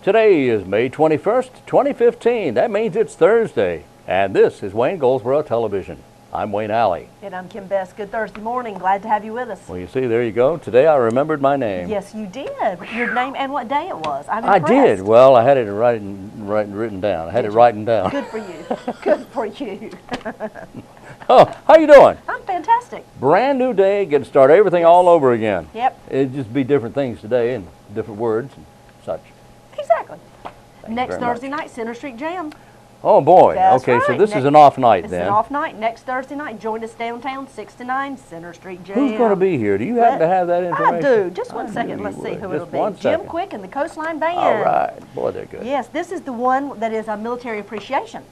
Today is May 21st, 2015. That means it's Thursday. And this is Wayne Goldsboro Television. I'm Wayne Alley. And I'm Kim Best. Good Thursday morning. Glad to have you with us. Well, you see, there you go. Today I remembered my name. Yes, you did. Your name and what day it was. I'm I impressed. did. Well, I had it written down. I had it written down. Good for you. Good for you. Oh, how you doing? I'm fantastic. Brand new day, get to start everything all over again. Yep. It'd just be different things today and different words and such. Exactly. Thank you Next very Thursday much. night, Center Street Jam. Oh boy. That's okay, so right. this is an off night It's then. an off night. Next Thursday night, join us downtown, 6 to 9, Center Street Jam. Who's going to be here? Do you happen to have that information? I do. Just one I second. knew Let's you see would. who Just it'll be. one Jim second. Quick and the Coastline Band. All right. Boy, they're good. Yes, this is the one that is a military appreciation.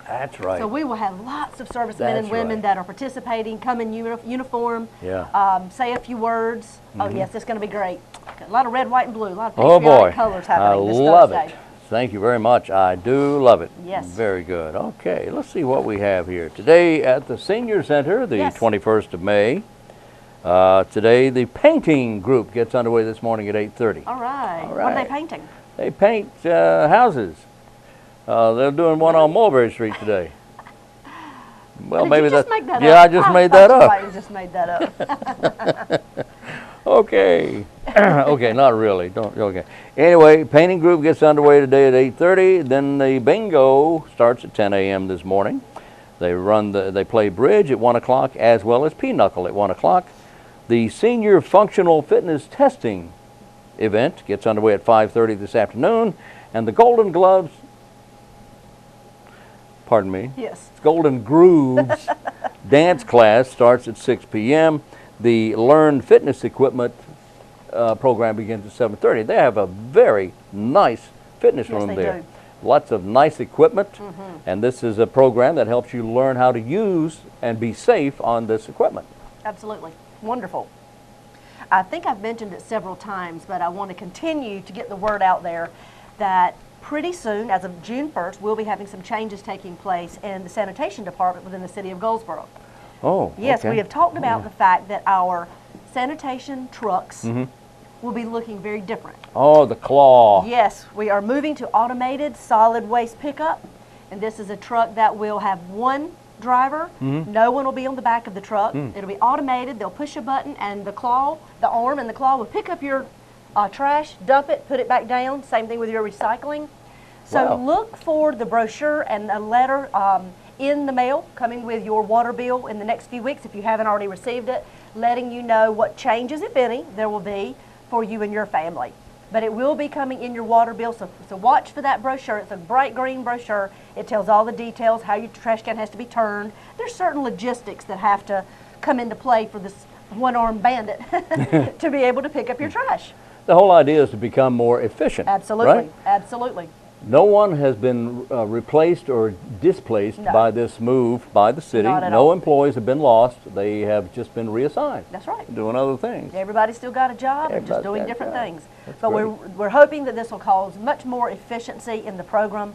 That's right. So we will have lots of servicemen and That's women right. that are participating, come in uniform, Yeah. say a few words. Oh yes, it's going to be great. A lot of red, white, and blue. A lot of Oh patriotic boy. colors I happening this love Thursday. it. Thank you very much. I do love it. Yes. Very good. Okay, let's see what we have here. Today at the Senior Center, the Yes. 21st of May. Today the painting group gets underway this morning at 8:30. All right. All What are they right. painting? They paint houses. They're doing one on Mulberry Street today. Well, Did maybe you just that. make that Yeah, up? I just made that That's up. right, you just made that up. Okay. Okay, not really. Don't. Okay. Anyway, painting group gets underway today at 8:30. Then the bingo starts at 10 a.m. this morning. They play bridge at 1 o'clock as well as pinochle at 1 o'clock. The senior functional fitness testing event gets underway at 5:30 this afternoon, and the Golden Gloves. Pardon me. Yes. Golden Grooves dance class starts at 6 p.m. The Learn Fitness Equipment program begins at 7:30. They have a very nice fitness Yes, room they there. do. Lots of nice equipment, and this is a program that helps you learn how to use and be safe on this equipment. Absolutely. Wonderful. I think I've mentioned it several times, but I want to continue to get the word out there that pretty soon, as of June 1st, we'll be having some changes taking place in the sanitation department within the city of Goldsboro. Oh, Yes, okay. we have talked about the fact that our sanitation trucks will be looking very different. Oh, the claw. Yes, we are moving to automated solid waste pickup, and this is a truck that will have one driver. No one will be on the back of the truck. It'll be automated. They'll push a button, and the arm and the claw will pick up your trash, dump it, put it back down. Same thing with your recycling. So Wow. look for the brochure and a letter in the mail coming with your water bill in the next few weeks if you haven't already received it, letting you know what changes, if any, there will be for you and your family. But it will be coming in your water bill, so watch for that brochure. It's a bright green brochure. It tells all the details, how your trash can has to be turned. There's certain logistics that have to come into play for this one-armed bandit to be able to pick up your trash. The whole idea is to become more efficient. Absolutely, Right? absolutely. No one has been replaced or displaced No. by this move by the city. Not at No all. employees have been lost. They have just been reassigned, That's right. doing other things. Everybody's still got a job, and just Everybody's doing got a different job. things. That's But great. we're hoping that this will cause much more efficiency in the program.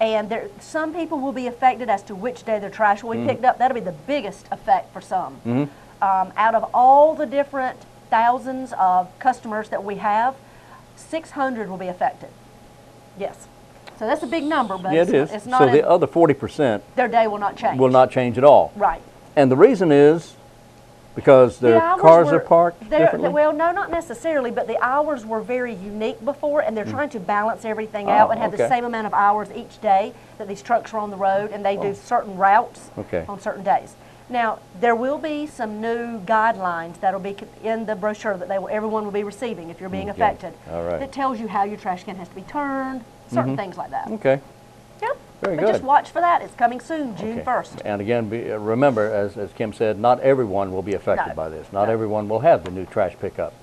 And some people will be affected as to which day their trash will be picked up. That'll be the biggest effect for some. Out of all the different thousands of customers that we have, 600 will be affected. Yes. So that's a big number, but Yeah, it is. it's not So the other 40% their day will not change. will not change at all. Right. And the reason is because their The hours cars were- are parked they're- differently? Well, no, not necessarily, but the hours were very unique before, and they're trying to balance everything out and have the okay. same amount of hours each day that these trucks are on the road, and they do certain routes Okay. on certain days. Now, there will be some new guidelines that'll be in the brochure that everyone will be receiving if you're being Okay. affected. All right. That tells you how your trash can has to be turned, certain things like that. Okay. Yep. Very But just good. watch for that. It's coming soon, June Okay. 1st. And again, remember, as Kim said, not everyone will be affected No. by this. Not No. everyone will have the new trash pickup.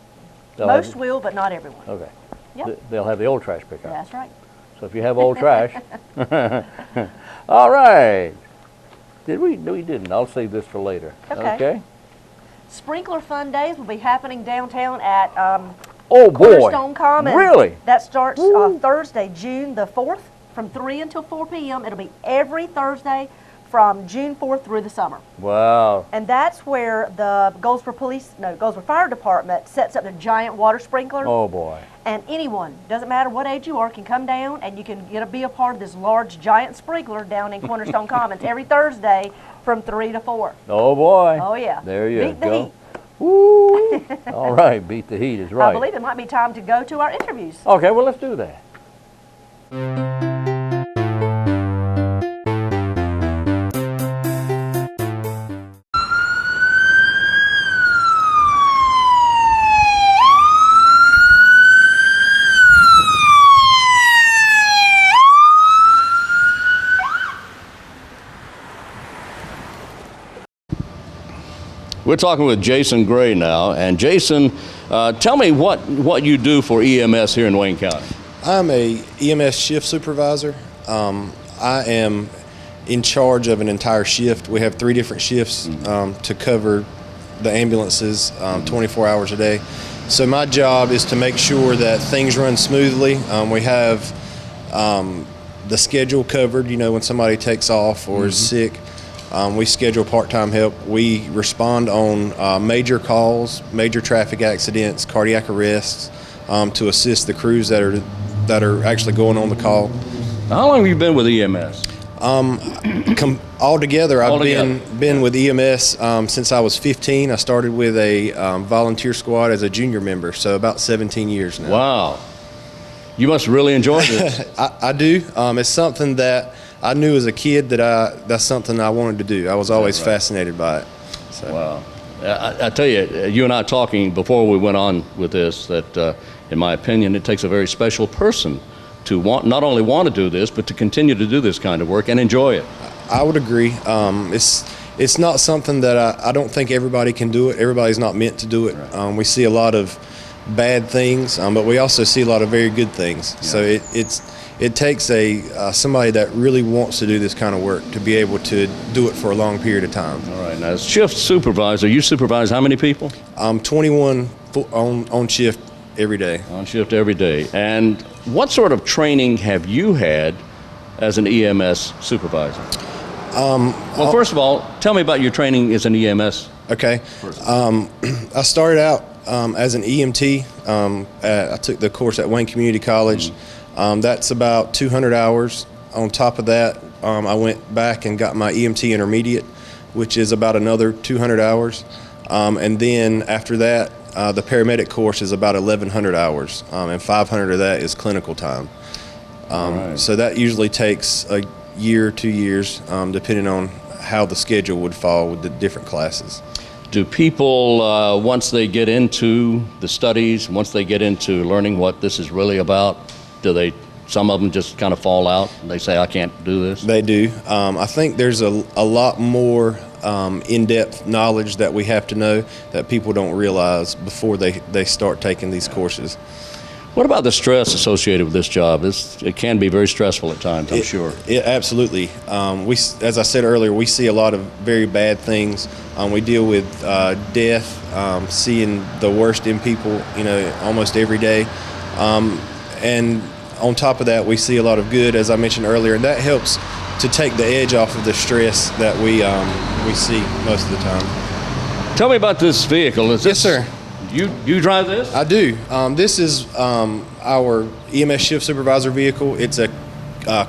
They'll Most have, will, but not everyone. Okay. Yep. They'll have the old trash pickup. That's right. So if you have old trash. All right. Did we? No, we didn't. I'll save this for later. Okay. Sprinkler Fun Days will be happening downtown at Oh, boy. Cornerstone Commons. Really? That starts Thursday, June the 4th from 3 until 4 p.m. It'll be every Thursday from June 4th through the summer. Wow. And that's where the Goldsboro Fire Department sets up their giant water sprinkler. Oh, boy. And anyone, doesn't matter what age you are, can come down and you can be a part of this large giant sprinkler down in Cornerstone Commons every Thursday from 3 to 4. Oh boy. Oh yeah. There you Beat the go. heat. Woo! All right, beat the heat is right. I believe it might be time to go to our interviews. Okay, well, let's do that. We're talking with Jason Gray now, and Jason, tell me what you do for EMS here in Wayne County. I'm a EMS shift supervisor. I am in charge of an entire shift. We have 3 different shifts to cover the ambulances 24 hours a day. So my job is to make sure that things run smoothly. We have the schedule covered, you know, when somebody takes off or is sick. We schedule part-time help. We respond on major calls, major traffic accidents, cardiac arrests, to assist the crews that are actually going on the call. How long have you been with EMS? Altogether, I've been with EMS since I was 15. I started with a volunteer squad as a junior member, so about 17 years now. Wow. You must really enjoy this. I do. It's something that I knew as a kid that's something I wanted to do. I was always fascinated by it. So. Wow. I tell you, you and I talking before we went on with this, that in my opinion, it takes a very special person to not only want to do this, but to continue to do this kind of work and enjoy it. I would agree. It's not something that I don't think everybody can do it. Everybody's not meant to do it. Right. We see a lot of bad things, but we also see a lot of very good things. Yeah. So it takes somebody that really wants to do this kind of work to be able to do it for a long period of time. All right. Now, as shift supervisor, you supervise how many people? 21 on shift every day. On shift every day. And what sort of training have you had as an EMS supervisor? Well, first of all, tell me about your training as an EMS. Okay. I started out as an EMT. I took the course at Wayne Community College. That's about 200 hours. On top of that, I went back and got my EMT intermediate, which is about another 200 hours. And then after that, the paramedic course is about 1,100 hours, and 500 of that is clinical time. Right. So that usually takes a year, 2 years, depending on how the schedule would fall with the different classes. Do people, once they get into the studies, once they get into learning what this is really about, some of them just kind of fall out and they say, I can't do this? They do. I think there's a lot more in-depth knowledge that we have to know that people don't realize before they start taking these courses. What about the stress associated with this job? It can be very stressful at times, I'm sure. Absolutely. As I said earlier, we see a lot of very bad things. We deal with death, seeing the worst in people, almost every day. And on top of that, we see a lot of good, as I mentioned earlier, and that helps to take the edge off of the stress that we see most of the time. Tell me about this vehicle. Yes, sir. You drive this? I do. This is our EMS shift supervisor vehicle. It's a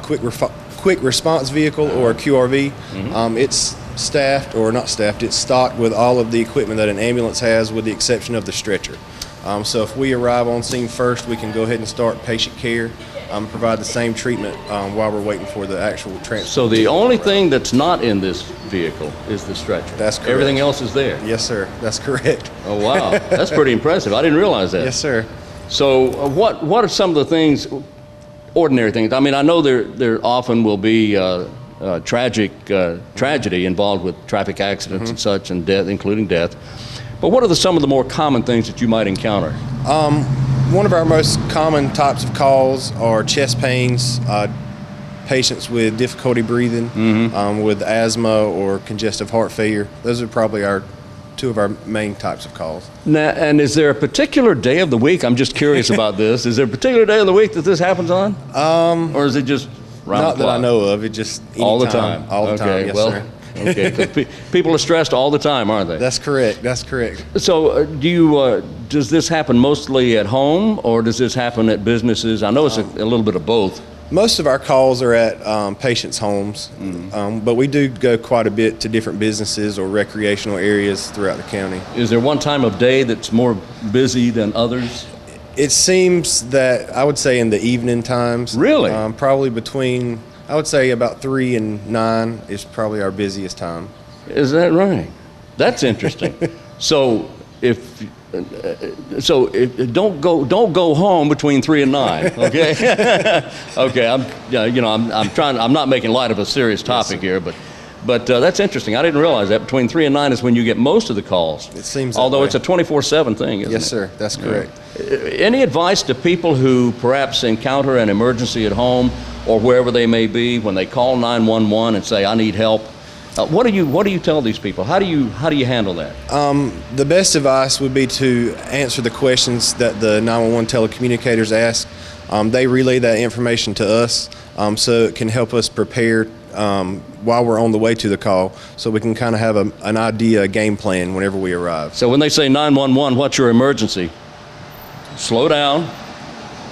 quick response vehicle, or a QRV. Mm-hmm. It's staffed, or not staffed, it's stocked with all of the equipment that an ambulance has, with the exception of the stretcher. So if we arrive on scene first, we can go ahead and start patient care, provide the same treatment while we're waiting for the actual transport. So the only thing that's not in this vehicle is the stretcher? That's correct. Everything else is there? Yes, sir. That's correct. Oh, wow. That's pretty impressive. I didn't realize that. Yes, sir. So what are some of the things, ordinary things? I mean, I know there often will be tragedy involved with traffic accidents and such, and death, including death. But what are some of the more common things that you might encounter? One of our most common types of calls are chest pains, patients with difficulty breathing, with asthma or congestive heart failure. Those are probably two of our main types of calls. Now, and is there a particular day of the week? I'm just curious about this. Is there a particular day of the week that this happens on? Or is it just round not the clock? That I know of. It just all the time. All the time. Yes, well, sir. Okay, 'cause people are stressed all the time, aren't they? That's correct. That's correct. So, does this happen mostly at home, or does this happen at businesses? I know it's a little bit of both. Most of our calls are at patients' homes, but we do go quite a bit to different businesses or recreational areas throughout the county. Is there one time of day that's more busy than others? It seems that I would say in the evening times. Really? Probably between, I would say about 3 and 9 is probably our busiest time. Is that right? That's interesting. So if don't go home between 3 and 9. Okay. Okay. I'm not making light of a serious topic here, but that's interesting. I didn't realize that between 3 and 9 is when you get most of the calls. It seems that although way. it's a 24/7 thing, isn't it? Yes, sir. That's correct. Any advice to people who perhaps encounter an emergency at home or wherever they may be when they call 911 and say, "I need help"? What do you tell these people? How do you handle that? The best advice would be to answer the questions that the 911 telecommunicators ask. They relay that information to us, so it can help us prepare while we're on the way to the call, so we can kind of have an idea, a game plan whenever we arrive. So when they say 911, what's your emergency? Slow down,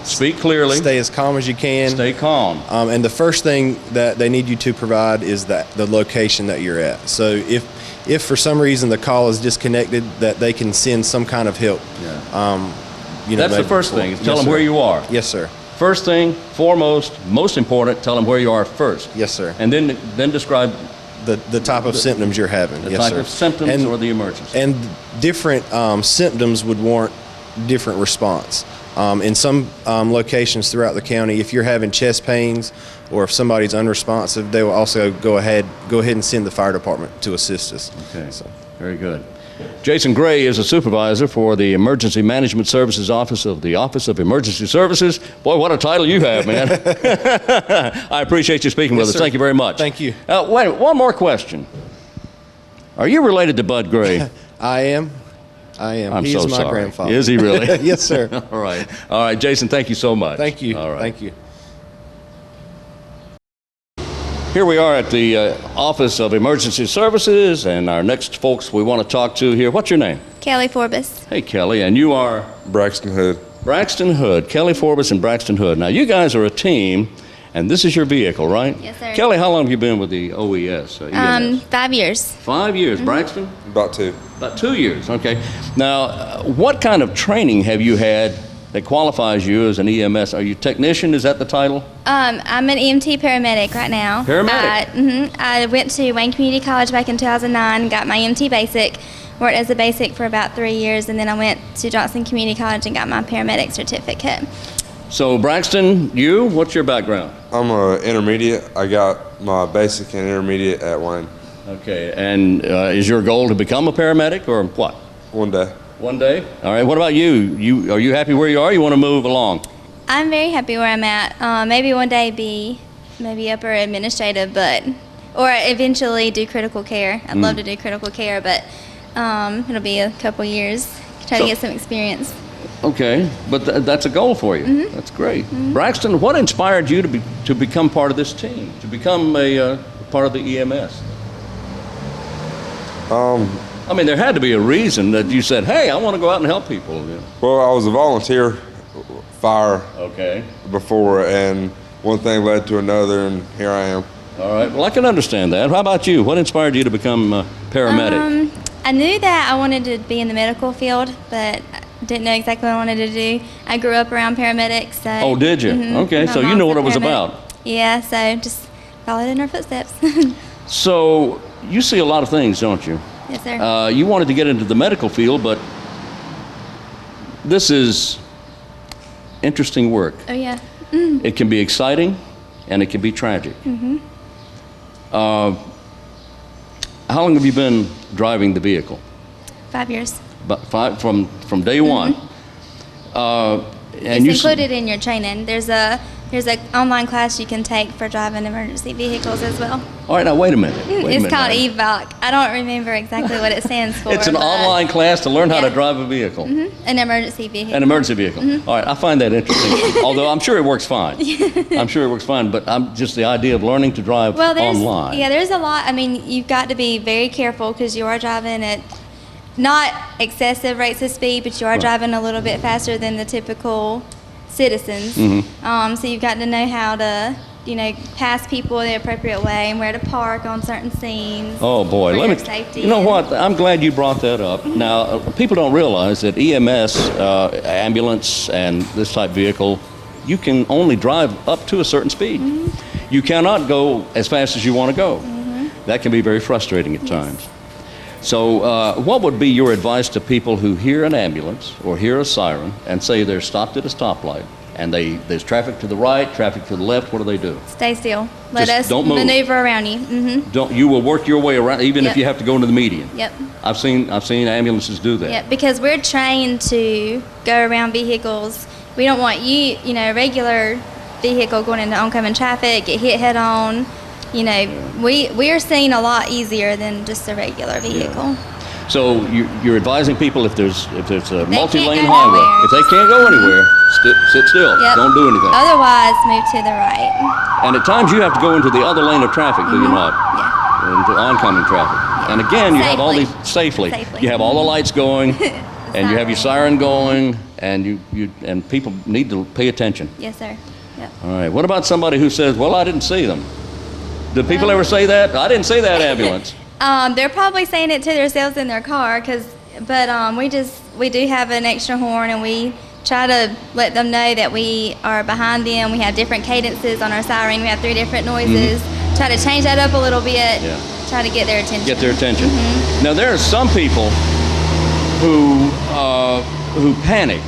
speak clearly, Stay as calm as you can. stay calm. And the first thing that they need you to provide is the location that you're at. So if for some reason the call is disconnected, that they can send some kind of help. Yeah. You know, That's the maybe first before. thing, is Yes, tell them sir. where you are. Yes, sir. First thing, foremost, most important, tell them where you are first. Yes, sir. And then describe The type of symptoms you're having. the Yes, type sir. of symptoms And- or the emergency. And different symptoms would warrant different response. In some locations throughout the county, if you're having chest pains or if somebody's unresponsive, they will also go ahead and send the fire department to assist us. Okay, So, very good. Jason Gray is a supervisor for the Emergency Management Services Office of the Office of Emergency Services. Boy, what a title you have, man. I appreciate you speaking with Yes, us. sir. Thank you very much. Thank you. Wait, one more question. Are you related to Bud Gray? I am. I'm He so is my sorry. grandfather. Is he really? Yes, sir. All right. All right, Jason, thank you so much. Thank you. All right. Thank you. Here we are at the Office of Emergency Services, and our next folks we want to talk to here. What's your name? Kelly Forbus. Hey, Kelly, and you are? Braxton Hood. Braxton Hood, Kelly Forbus and Braxton Hood. Now, you guys are a team, and this is your vehicle, right? Yes, sir. Kelly, how long have you been with the OES? EMS? 5 years. 5 years. Braxton? About 2. About 2 years, okay. Now, what kind of training have you had that qualifies you as an EMS? Are you technician? Is that the title? I'm an EMT paramedic right now. Paramedic? I went to Wayne Community College back in 2009, got my EMT basic, worked as a basic for about 3 years, and then I went to Johnson Community College and got my paramedic certificate. So, Braxton, what's your background? I'm a intermediate. I got my basic and intermediate at Wayne. Okay, and is your goal to become a paramedic or what? One day. One day? All right, what about you? Are you happy where you are? You want to move along? I'm very happy where I'm at. Maybe one day be maybe upper administrative, or eventually do critical care. I'd love to do critical care, but it'll be a couple years. Try to get some experience. Okay, but that's a goal for you. That's great. Braxton, what inspired you to become part of this team, to become a part of the EMS? I mean, there had to be a reason that you said, hey, I want to go out and help people. You know? Well, I was a volunteer fire Okay. before, and one thing led to another, and here I am. All right, well, I can understand that. How about you? What inspired you to become a paramedic? I knew that I wanted to be in the medical field, but I didn't know exactly what I wanted to do. I grew up around paramedics. So, Oh, did you? Okay, My so you mom's know a what it was paramedic. about. Yeah, so just followed in her footsteps. So you see a lot of things, don't you? Yes, sir. You wanted to get into the medical field, but this is interesting work. Oh, yeah. It can be exciting, and it can be tragic. How long have you been driving the vehicle? 5 years. About 5 from day one. And It's included in your training. There's a online class you can take for driving emergency vehicles as well. All right, now wait a minute. It's called EVOC. I don't remember exactly what it stands for. It's an but online class to learn how to Yeah. drive a vehicle. An emergency vehicle. An emergency vehicle. All right, I find that interesting. Although I'm sure it works fine. I'm sure it works fine, but I'm just the idea of learning to drive online. There's a lot. I mean, you've got to be very careful because you are driving at not excessive rates of speed, but you are Right. driving a little bit faster than the typical citizens. So you've got to know how to, pass people the appropriate way and where to park on certain scenes. Oh boy, for let your me. safety. You know what? I'm glad you brought that up. Now, people don't realize that EMS, ambulance, and this type vehicle, you can only drive up to a certain speed. You cannot go as fast as you want to go. That can be very frustrating at times. So, what would be your advice to people who hear an ambulance or hear a siren and say they're stopped at a stoplight? And there's traffic to the right, traffic to the left. What do? Stay still. Let Just us don't move. maneuver around you. You will work your way around, even if Yep. you have to go into the median. Yep. I've seen ambulances do that. Yeah, because we're trained to go around vehicles. We don't want you, regular vehicle going into oncoming traffic, get hit head on. We are seen a lot easier than just a regular vehicle. So you're advising people if there's a multi-lane can't go highway, anywhere. if they can't go anywhere, sit still. Yep. Don't do anything. Otherwise, move to the right. And at times you have to go into the other lane of traffic, do you not? Yeah. Into oncoming traffic. And again, you have all these Safely. You have all the lights going, and you have your siren going, and and people need to pay attention. Yes, sir. Yep. All right. What about somebody who says, "Well, I didn't see them"? Do people ever say that? I didn't see that ambulance. They're probably saying it to themselves in their car, but we do have an extra horn, and we try to let them know that we are behind them. We have different cadences on our siren. We have 3 different noises. Try to change that up a little bit. Yeah. Try to get their attention. Get their attention. Now there are some people who panic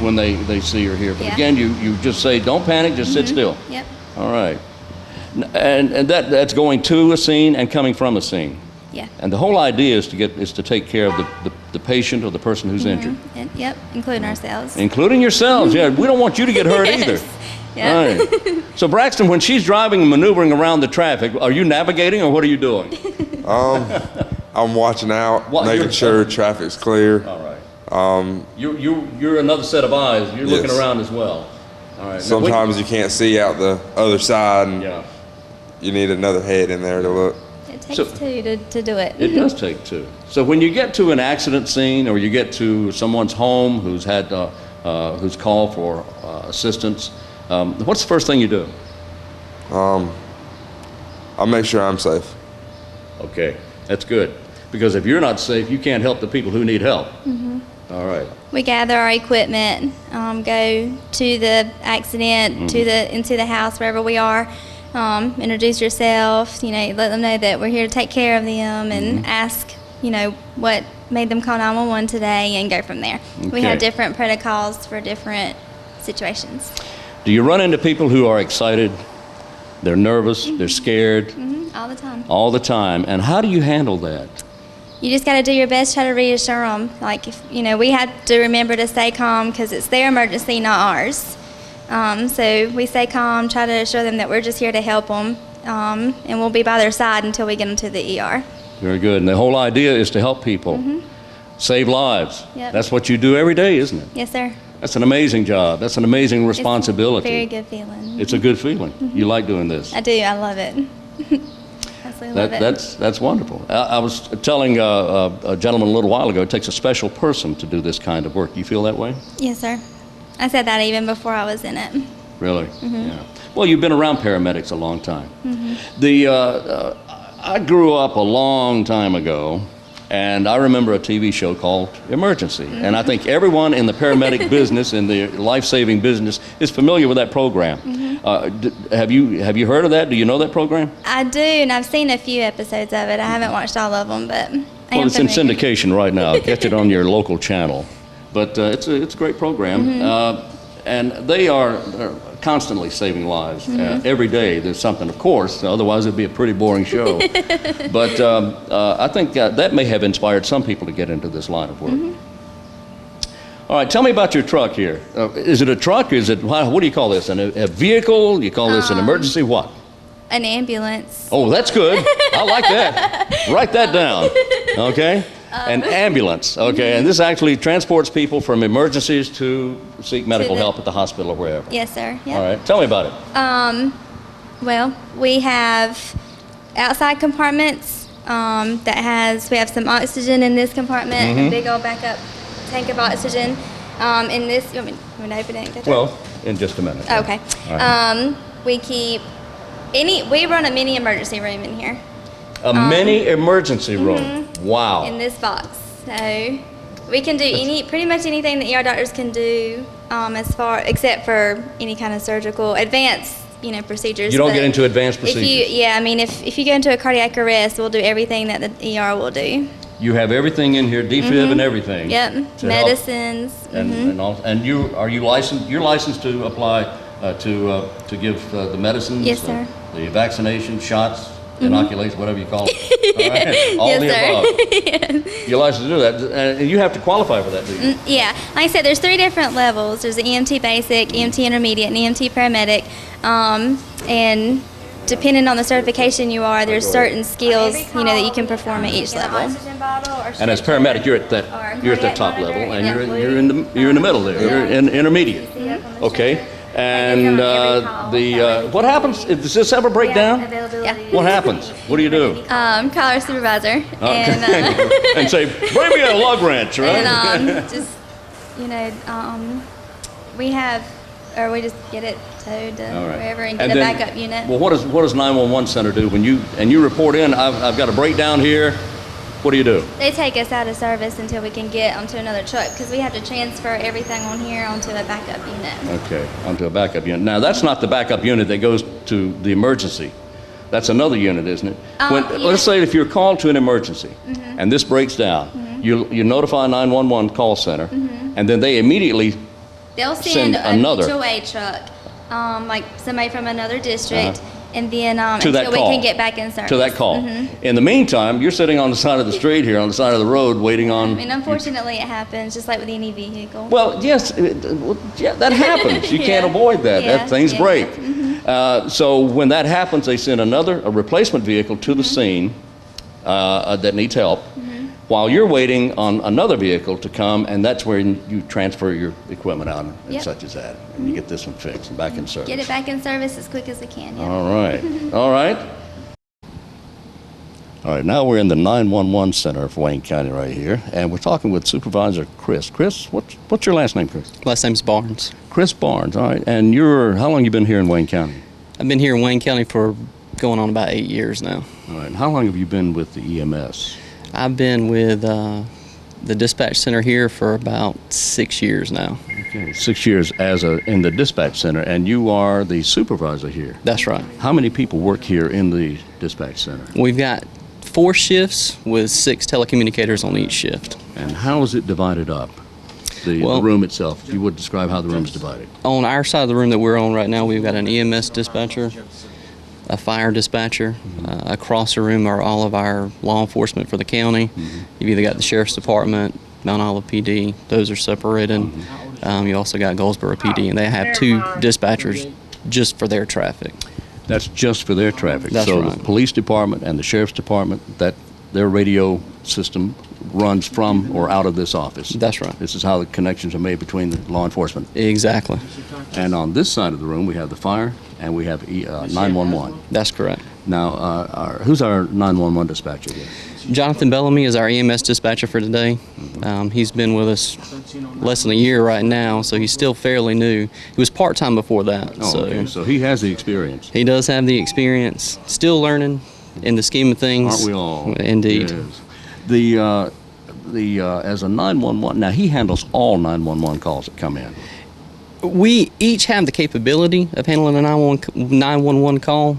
when they see or hear. But Yeah. again, you just say, don't panic, just sit still. Yep. All right. And that's going to a scene and coming from a scene. Yeah. And the whole idea is to take care of the patient or the person who's injured. Yep. Including ourselves. Including yourselves. Yeah, we don't want you to get hurt either. Yeah. All right. So Braxton, when she's driving and maneuvering around the traffic, are you navigating or what are you doing? I'm watching out, What, making you're- sure traffic's clear. All right. You're another set of eyes. You're looking Yes. around as well. All right. Now, Sometimes you can't see out the other side, and yeah. you need another head in there to look. It takes So- 2 to do it. It does take 2. So when you get to an accident scene or you get to someone's home who's called for assistance, what's the first thing you do? I'll make sure I'm safe. Okay, that's good. Because if you're not safe, you can't help the people who need help. All right. We gather our equipment, go to the accident, into the house wherever we are. Introduce yourself. Let them know that we're here to take care of them, and ask, what made them call 911 today, and go from there. We Okay. have different protocols for different situations. Do you run into people who are excited? They're nervous. They're scared All the time. all the time. And how do you handle that? You just got to do your best, try to reassure them. Like, we have to remember to stay calm because it's their emergency, not ours. So we stay calm, try to assure them that we're just here to help them, and we'll be by their side until we get them to the ER. Very good. And the whole idea is to help people, save lives. Yep. That's what you do every day, isn't it? Yes, sir. That's an amazing job. That's an amazing responsibility. It's a very good feeling. It's a good feeling. You like doing this. I do. I love it. Absolutely love it. That's wonderful. I was telling a gentleman a little while ago, it takes a special person to do this kind of work. You feel that way? Yes, sir. I said that even before I was in it. Really? Yeah. Well, you've been around paramedics a long time. I grew up a long time ago, and I remember a TV show called Emergency. And I think everyone in the paramedic business, in the life-saving business, is familiar with that program. Have you heard of that? Do you know that program? I do, and I've seen a few episodes of it. I haven't watched all of them, but I am Well, it's in familiar. syndication right now. Catch it on your local channel. But it's a great program. And they are constantly saving lives. Every day there's something, of course, otherwise it'd be a pretty boring show. But I think that may have inspired some people to get into this line of work. All right, tell me about your truck here. Is it a truck? Is it, what do you call this? A vehicle? You call this an emergency what? An ambulance. Oh, that's good. I like that. Write that down. Okay? An ambulance. Okay, and this actually transports people from emergencies to seek medical help at the hospital or wherever. Yes, sir. Yep. All right, tell me about it. Well, we have outside compartments we have some oxygen in this compartment, a big old backup tank of oxygen. In this, you want me to open it? Well, in just a minute. Okay. All right. We run a mini emergency room in here. A mini emergency room. Wow. In this box. So we can do pretty much anything that ER doctors can do except for any kind of surgical advanced procedures. You don't get into advanced procedures? If you go into a cardiac arrest, we'll do everything that the ER will do. You have everything in here, defib and everything. Yep, medicines. And are you licensed? You're licensed to apply to give the medicines? Yes, sir. The vaccination, shots, inoculation, whatever you call it. All right? All yes, the sir. above. Yes. You're licensed to do that, and you have to qualify for that, do you? Yeah, like I said, there's 3 different levels. There's the EMT basic, EMT intermediate, and EMT paramedic. And depending on the certification you are, there's certain skills that you can perform at each level. And as paramedic, you're at that top level, and you're in the middle there. You're in intermediate. Okay. And what happens? Does this ever break down? Yeah. What happens? What do you do? Call our supervisor and and say, bring me a lug wrench, right? And we just get it towed to wherever and get a backup unit. Well, what does 911 center do when you report in? I've got a breakdown here. What do you do? They take us out of service until we can get onto another truck because we have to transfer everything on here onto a backup unit. Okay, onto a backup unit. Now, that's not the backup unit that goes to the emergency. That's another unit, isn't it? Let's say if you're called to an emergency and this breaks down, you notify 911 call center, and then they immediately they'll send a another mutual aid truck, like somebody from another district. And then to until we can get back in service. To that call. In the meantime, you're sitting on the side of the street here, on the side of the road, waiting on... I mean, unfortunately, it happens, just like with any vehicle. Well, yes, that happens. You can't avoid that. Things break. So when that happens, they send a replacement vehicle to the scene that needs help, while you're waiting on another vehicle to come, and that's where you transfer your equipment out and such as that. And you get this one fixed and back in service. Get it back in service as quick as we can, yeah. All right. All right. All right, now we're in the 911 center of Wayne County right here, and we're talking with Supervisor Chris. Chris, what's your last name, Chris? Last name's Barnes. Chris Barnes, all right. And how long you been here in Wayne County? I've been here in Wayne County for going on about 8 years now. All right, and how long have you been with the EMS? I've been with the dispatch center here for about 6 years now. Okay, 6 years in the dispatch center, and you are the supervisor here. That's right. How many people work here in the dispatch center? We've got 4 shifts with 6 telecommunicators on each shift. And how is it divided up? The room itself, if you would describe how the room is divided. On our side of the room that we're on right now, we've got an EMS dispatcher, a fire dispatcher. Across the room are all of our law enforcement for the county. You've either got the Sheriff's Department, Mount Olive PD, those are separated. You also got Goldsboro PD, and they have 2 dispatchers just for their traffic. That's just for their traffic. That's so right. The police department and the sheriff's department, their radio system runs from or out of this office. That's right. This is how the connections are made between the law enforcement. Exactly. And on this side of the room, we have the fire and we have 911. That's correct. Now, who's our 911 dispatcher here? Jonathan Bellamy is our EMS dispatcher for today. He's been with us less than a year right now, so he's still fairly new. He was part-time before that. Okay. So he has the experience. He does have the experience. Still learning in the scheme of things. Aren't we all? Indeed. Yes. As a 911, now he handles all 911 calls that come in. We each have the capability of handling a 911 call.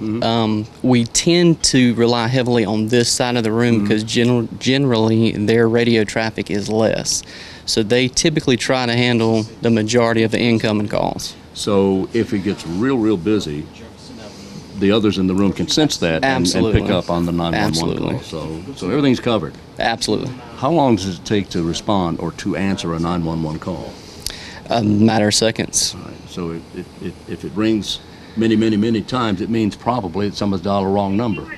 We tend to rely heavily on this side of the room because generally their radio traffic is less. So they typically try to handle the majority of the incoming calls. So if it gets real busy, the others in the room can sense that and Absolutely. pick up on the 911 Absolutely. call. So everything's covered. Absolutely. How long does it take to respond or to answer a 911 call? A matter of seconds. All right. So if it rings many times, it means probably that someone's dialed a wrong number.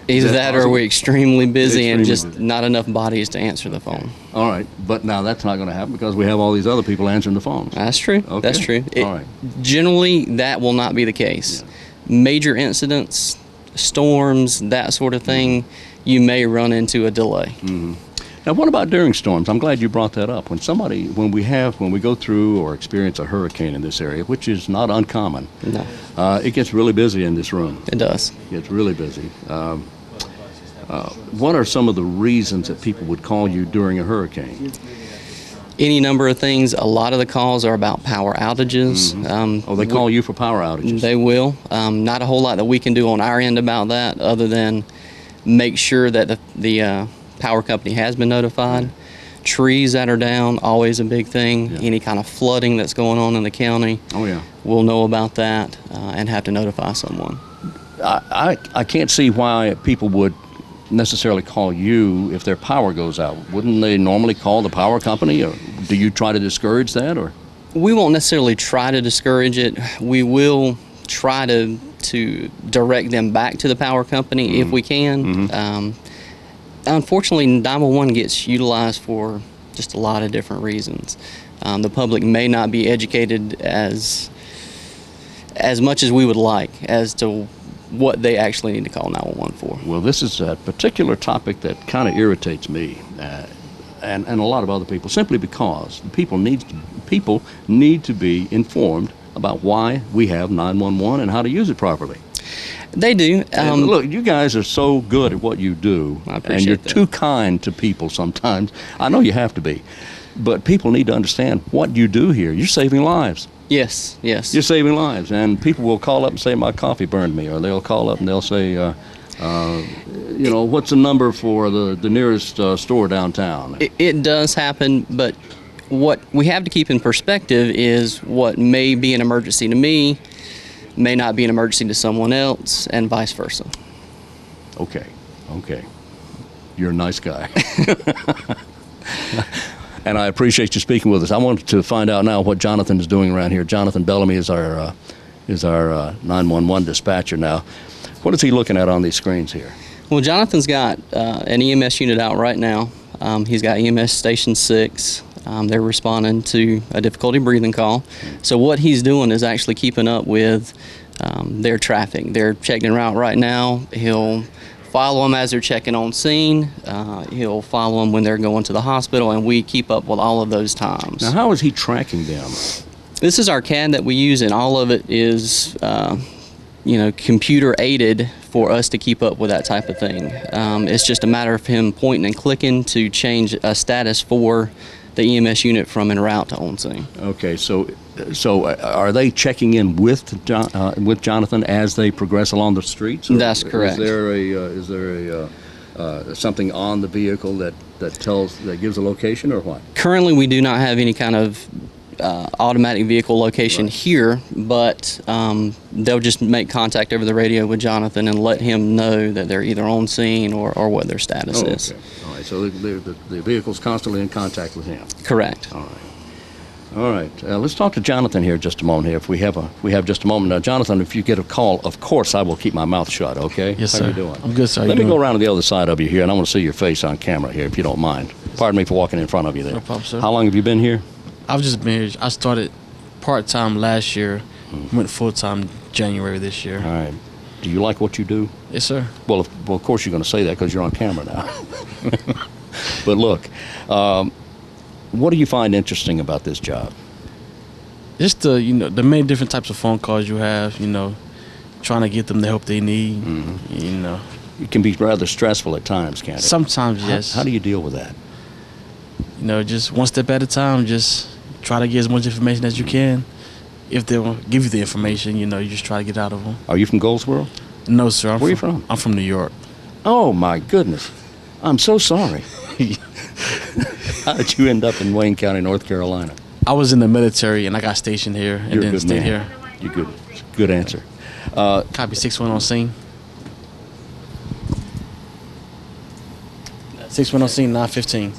Either that that or possible? we're extremely busy and Extremely just busy. not enough bodies to answer the phone. All right, but now that's not going to happen because we have all these other people answering the phones. That's true. Okay. That's true. All right. Generally, that will not be the case. Major incidents, storms, that sort of thing, you may run into a delay. Now, what about during storms? I'm glad you brought that up. When we go through or experience a hurricane in this area, which is not uncommon, No, it gets really busy in this room. it does. It gets really busy. What are some of the reasons that people would call you during a hurricane? Any number of things. A lot of the calls are about power outages. They call you for power outages. They will. Not a whole lot that we can do on our end about that, other than make sure that the power company has been notified. Trees that are down, always a big thing. Yeah. Any kind of flooding that's going on in the county, Oh, yeah. we'll know about that and have to notify someone. I can't see why people would necessarily call you if their power goes out. Wouldn't they normally call the power company, or do you try to discourage that? Or We won't necessarily try to discourage it. We will try to direct them back to the power company if we can. Unfortunately, 911 gets utilized for just a lot of different reasons. The public may not be educated as much as we would like as to what they actually need to call 911 for. well, this is a particular topic that kind of irritates me and a lot of other people, simply because people need to be informed about why we have 911 and how to use it properly. They do. And look, you guys are so good at what you do, I appreciate and you're that. too kind to people sometimes. I know you have to be, but people need to understand what you do here. You're saving lives. Yes, yes. You're saving lives, and people will call up and say, my coffee burned me, or they'll call up and they'll say, what's the number for the nearest store downtown? It does happen, but what we have to keep in perspective is what may be an emergency to me may not be an emergency to someone else, and vice versa. Okay. You're a nice guy. And I appreciate you speaking with us. I wanted to find out now what Jonathan is doing around here. Jonathan Bellamy is our 911 dispatcher now. What is he looking at on these screens here? Well, Jonathan's got an EMS unit out right now. He's got EMS Station 6. They're responding to a difficulty breathing call. So what he's doing is actually keeping up with their traffic. They're checking en route right now. He'll follow them as they're checking on scene. He'll follow them when they're going to the hospital, and we keep up with all of those times. Now, how is he tracking them? This is our CAD that we use, and all of it is, computer aided for us to keep up with that type of thing. It's just a matter of him pointing and clicking to change a status for the EMS unit from en route to on scene. Okay, so are they checking in with Jonathan as they progress along the streets? Or That's correct. Is there a something on the vehicle that gives a location, or what? Currently, we do not have any kind of automatic vehicle location here, but they'll just make contact over the radio with Jonathan and let him know that they're either on scene or what their status is. Okay. All right. So the vehicle's constantly in contact with him. Correct. All right. Let's talk to Jonathan here just a moment. Here, if we have just a moment now, Jonathan. If you get a call, of course I will keep my mouth shut. Okay. Yes, How sir. you doing? I'm good, sir. How Let you me go doing? around to the other side of you here, and I want to see your face on camera here, if you don't mind. Pardon me for walking in front of you there. No problem, sir. How long have you been here? I've just been here. I started part-time last year, went full-time January this year. All right. Do you like what you do? Yes, sir. Well, of course you're going to say that because you're on camera now. But look, what do you find interesting about this job? Just the many different types of phone calls you have, trying to get them the help they need, It can be rather stressful at times, can't it? Sometimes, yes. How do you deal with that? Just one step at a time, just try to get as much information as you can. If they'll give you the information, you just try to get out of them. Are you from Goldsboro? No, sir. Where are you from? I'm from New York. Oh, my goodness. I'm so sorry. How did you end up in Wayne County, North Carolina? I was in the military, and I got stationed here and You're a then good stayed man. here. You're Good answer. Copy 6-1 on scene. 6-1 on scene, 9:15.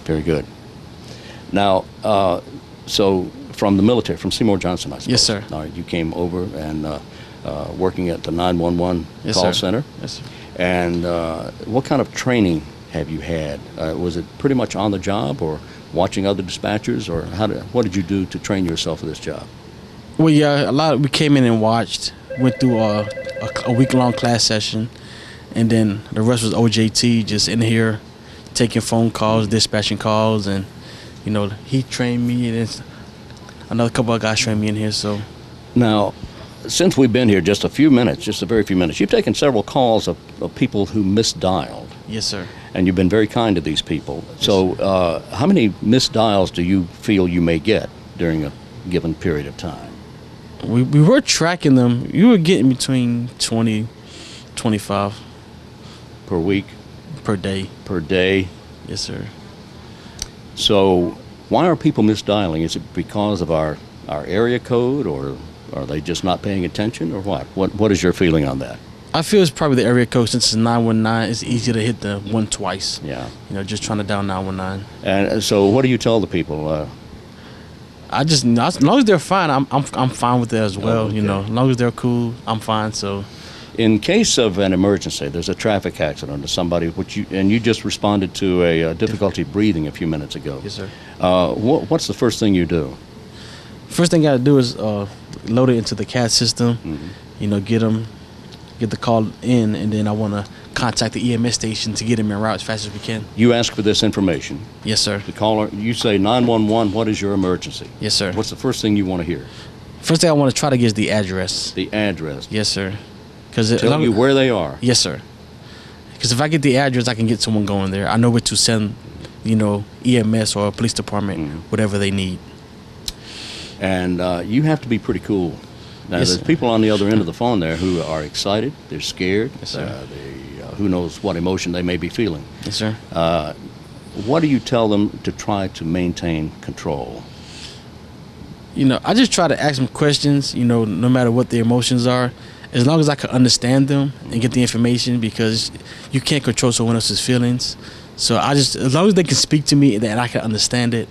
Very good. Now, so from the military, from Seymour Johnson, I suppose. Yes, sir. All right, you came over and working at the 911 Yes, call sir. center. Yes, sir. And what kind of training have you had? Was it pretty much on the job, or watching other dispatchers, or what did you do to train yourself for this job? Well, yeah, we came in and watched, went through a week-long class session, and then the rest was OJT, just in here taking phone calls, dispatching calls, and he trained me, and then another couple of guys trained me in here. So Now, since we've been here just a few minutes, just a very few minutes, you've taken several calls of people who misdialed, yes, sir. and you've been very kind to these people. So how many misdials do you feel you may get during a given period of time? We were tracking them. You were getting between 20, 25 Per week? per day. Per day? Yes, sir. So why are people misdialing? Is it because of our area code, or are they just not paying attention, or what? What is your feeling on that? I feel it's probably the area code. Since it's 919, it's easier to hit the one twice. Yeah. Just trying to dial 919. And so what do you tell the people? As long as they're fine, I'm fine with it as well. okay. As long as they're cool, I'm fine. So In case of an emergency, there's a traffic accident or somebody, and you just responded to a difficulty breathing a few minutes ago. yes, sir. What's the first thing you do? First thing I gotta do is load it into the CAD system. Get the call in, and then I want to contact the EMS station to get them en route as fast as we can. You ask for this information. Yes, sir. The caller, you say 911. What is your emergency? Yes, sir. What's the first thing you want to hear? First thing I want to try to get is the address. The address. Yes, sir. Because Tell you where they are. Yes, sir. Because if I get the address, I can get someone going there. I know where to send, EMS or police department, whatever they need. And you have to be pretty cool. Now, Yes, there's sir. people on the other end of the phone there who are excited. They're scared. Yes, sir. Who knows what emotion they may be feeling. Yes, sir. What do you tell them to try to maintain control? I just try to ask them questions, no matter what their emotions are, as long as I can understand them and get the information, because you can't control someone else's feelings. So as long as they can speak to me and I can understand it,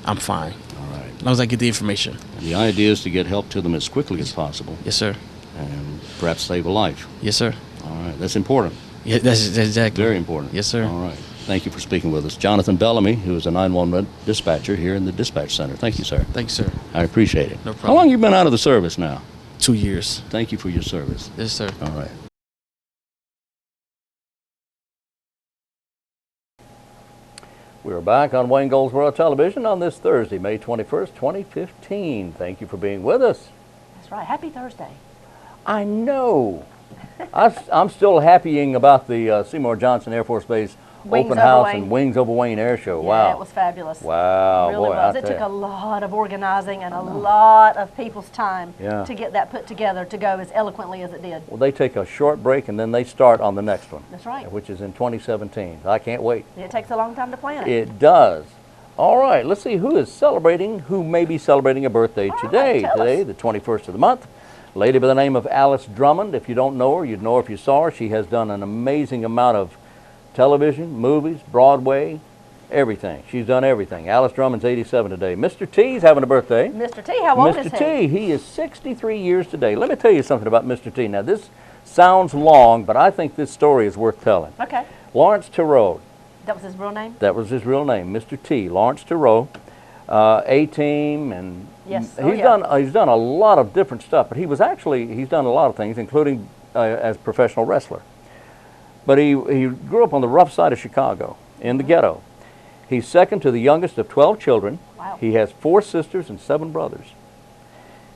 I'm fine. All right. As long as I get the information. The idea is to get help to them as quickly as possible, Yes, sir. and perhaps save a life. Yes, sir. All right. That's important. Yeah, that's exactly. Very important. Yes, sir. All right. Thank you for speaking with us. Jonathan Bellamy, who is a 911 dispatcher here in the dispatch center. Thank you, sir. Thank you, sir. I appreciate it. No How problem. long have you been out of the service now? 2 years. Thank you for your service. Yes, sir. All right. We're back on Wayne Goldsboro Television on this Thursday, May 21st, 2015. Thank you for being with us. That's right. Happy Thursday. I know. I'm still happying about the Seymour Johnson Air Force Base Wings open Over house Wayne. and Wings Over Wayne Air Show. Yeah, Wow. it was fabulous. Wow, It really boy, was. I It tell took ya. a lot of organizing and a lot of people's time Yeah. to get that put together to go as eloquently as it did. Well, they take a short break and then they start on the next one. That's right. Which is in 2017. I can't wait. It takes a long time to plan it. It does. All right, let's see who may be celebrating a birthday All right, today. tell Today, us. the 21st of the month. A lady by the name of Alice Drummond. If you don't know her, you'd know her if you saw her. She has done an amazing amount of television, movies, Broadway, everything. She's done everything. Alice Drummond's 87 today. Mr. T's having a birthday. Mr. T, how old is Mr. he? T, he is 63 years today. Let me tell you something about Mr. T. Now, this sounds long, but I think this story is worth telling. Okay. Lawrence Theroux, That was his real name? that was his real name, Mr. T, Lawrence Theroux, A-Team, and Yes. he's done a lot of different stuff, but he's done a lot of things, including as a professional wrestler. But he grew up on the rough side of Chicago, in the ghetto. He's second to the youngest of 12 children. Wow. He has 4 sisters and 7 brothers.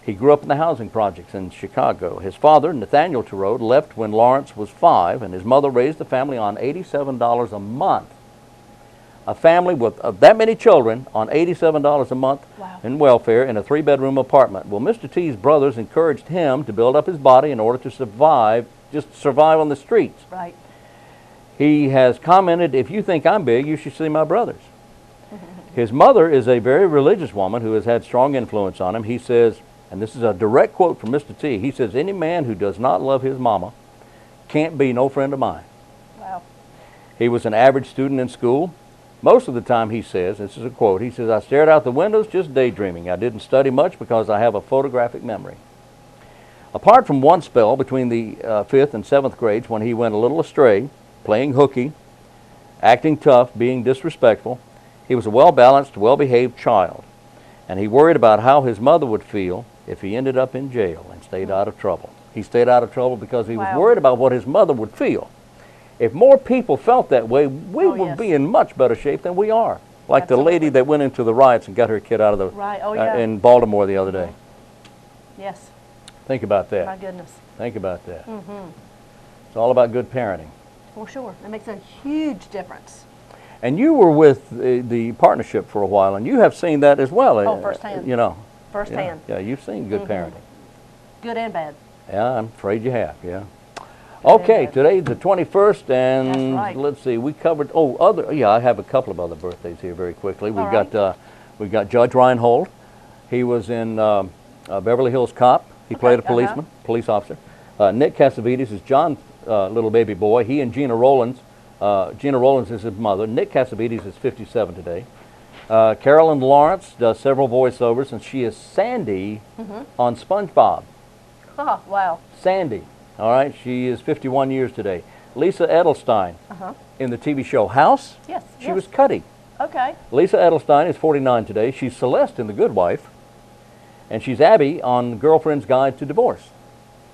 He grew up in the housing projects in Chicago. His father, Nathaniel Theroux, left when Lawrence was 5, and his mother raised the family on $87 a month. A family with that many children on $87 a month Wow. in welfare in a 3-bedroom apartment. Well, Mr. T's brothers encouraged him to build up his body in order to survive on the streets. Right. He has commented, if you think I'm big, you should see my brothers. His mother is a very religious woman who has had strong influence on him. He says, and this is a direct quote from Mr. T. He says, "Any man who does not love his mama can't be no friend of mine." Wow. He was an average student in school. Most of the time, he says, this is a quote, he says, "I stared out the windows just daydreaming. I didn't study much because I have a photographic memory." Apart from one spell between the 5th and 7th grades when he went a little astray, playing hooky, acting tough, being disrespectful, he was a well-balanced, well-behaved child. And he worried about how his mother would feel if he ended up in jail and stayed out of trouble. He stayed out of trouble because he was Wow. worried about what his mother would feel. If more people felt that way, we Oh, would yes. be in much better shape than we are. Like the lady Absolutely. that went into the riots and got her kid out of the Right. Oh, yeah. in Baltimore the other day. Yes. Think about that. My goodness. Think about that. It's all about good parenting. For sure. It makes a huge difference. And you were with the partnership for a while, and you have seen that as well. Oh, firsthand. You know. Firsthand. Yeah, you've seen good parenting. Good and bad. Yeah, I'm afraid you have, yeah. Okay, bad. today's the 21st, and That's right. let's see, we covered, I have a couple of other birthdays here very quickly. We've All we've got Judge Reinhold. He was in Beverly Hills Cop. He played a policeman, police officer. Nick Cassavetes is John's little baby boy. He and Gina Rollins is his mother. Nick Cassavetes is 57 today. Carolyn Lawrence does several voiceovers, and she is Sandy on SpongeBob. Oh, wow. Sandy, all right, she is 51 years today. Lisa Edelstein in the TV show House. Yes. She was Cuddy. Okay. Lisa Edelstein is 49 today. She's Celeste in The Good Wife. And she's Abby on Girlfriend's Guide to Divorce.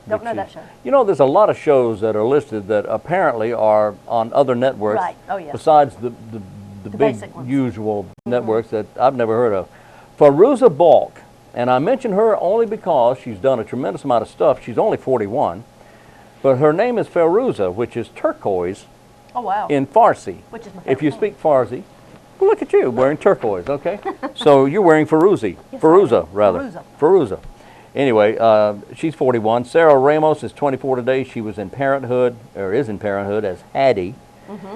Don't know that show. You know, there's a lot of shows that are listed that apparently are on other networks. Right. Oh, yes. Besides the big basic ones. usual networks that I've never heard of. Faruza Balk, and I mention her only because she's done a tremendous amount of stuff. She's only 41, but her name is Faruza, which is turquoise Oh, wow. in Farsi. Which is my If you favorite speak Farsi, well, look at you wearing turquoise, okay? So you're wearing Faruza, rather. Faruza. Faruza. Anyway, she's 41. Sarah Ramos is 24 today. She was in Parenthood, or is in Parenthood as Hattie.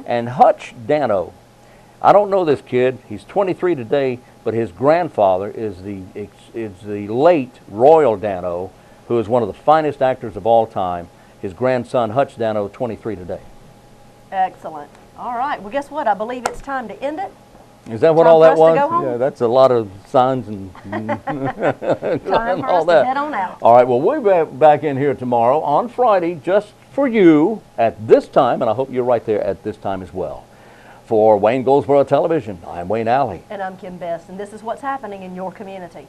And Hutch Dano. I don't know this kid. He's 23 today, but his grandfather is the late Royal Dano, who is one of the finest actors of all time. His grandson, Hutch Dano, 23 today. Excellent. All right. Well, guess what? I believe it's time to end it. Is that what Time all for that us to was? go home? Yeah, that's a lot of signs and Time for all us that. to head on out. All right, well, we'll be back in here tomorrow on Friday just for you at this time, and I hope you're right there at this time as well. For Wayne Goldsboro Television, I'm Wayne Alley. And I'm Kim Best, and this is what's happening in your community.